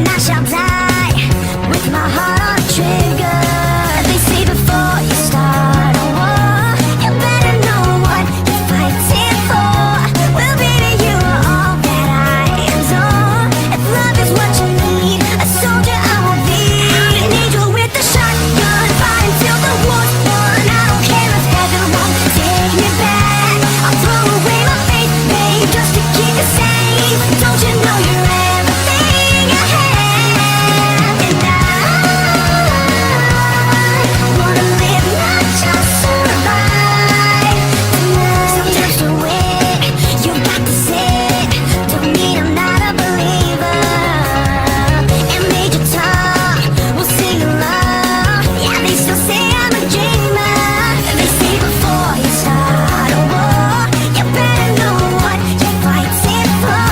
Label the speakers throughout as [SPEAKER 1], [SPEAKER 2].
[SPEAKER 1] and I shall die with my heart on a trigger. They say before you start a war, you better know what you're fighting for. Well, baby, you are all that I adore. If love is what you need, a soldier I will be. I'm an angel with a shotgun, fight until the war's won. I don't care if heaven won't take me back. I'll throw away my faith, babe, just to keep you safe. Don't you know you're everything I have? And I wanna live, not just survive. Some just away, you got to sit. Don't mean I'm not a believer. And Major Tom will sing along. Yeah, they still say I'm a dreamer. They say before you start a war, you better know what you're fighting for.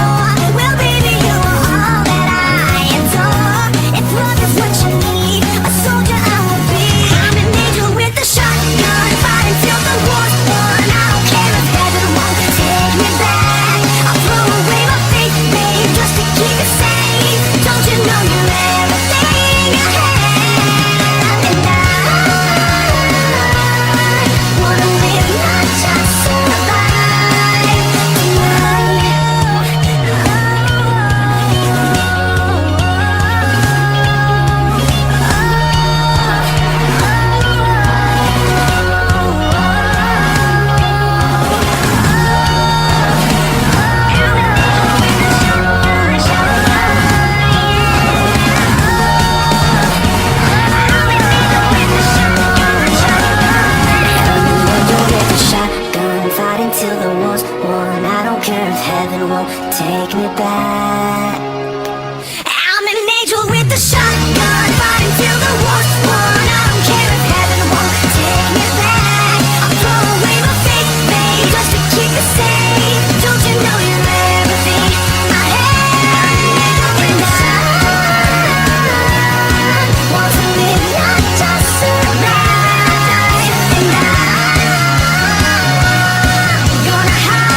[SPEAKER 1] Well, baby, you are all that I adore. If love is what you need, a soldier I will be. I'm an angel with a shotgun, fight until the war's won. I don't care if heaven won't take me back. I'll throw away my faith, babe, just to keep you safe. Don't you know you're everything I have? And I wanna live, not just survive. Shotgun, fighting till the war's won. I don't care if heaven won't take me back. I'm an angel with a shotgun, fighting till the war's won. I don't care if heaven won't take me back. I'll throw away my faith, babe, just to keep you safe. Don't you know you're everything I have? And I want to live, not just survive. And gonna hide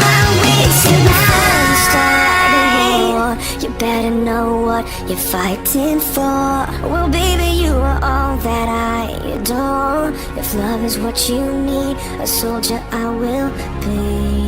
[SPEAKER 1] my wings tonight. Start a war, you better know what you're fighting for. Well, baby, you are all that I adore. If love is what you need, a soldier I will be.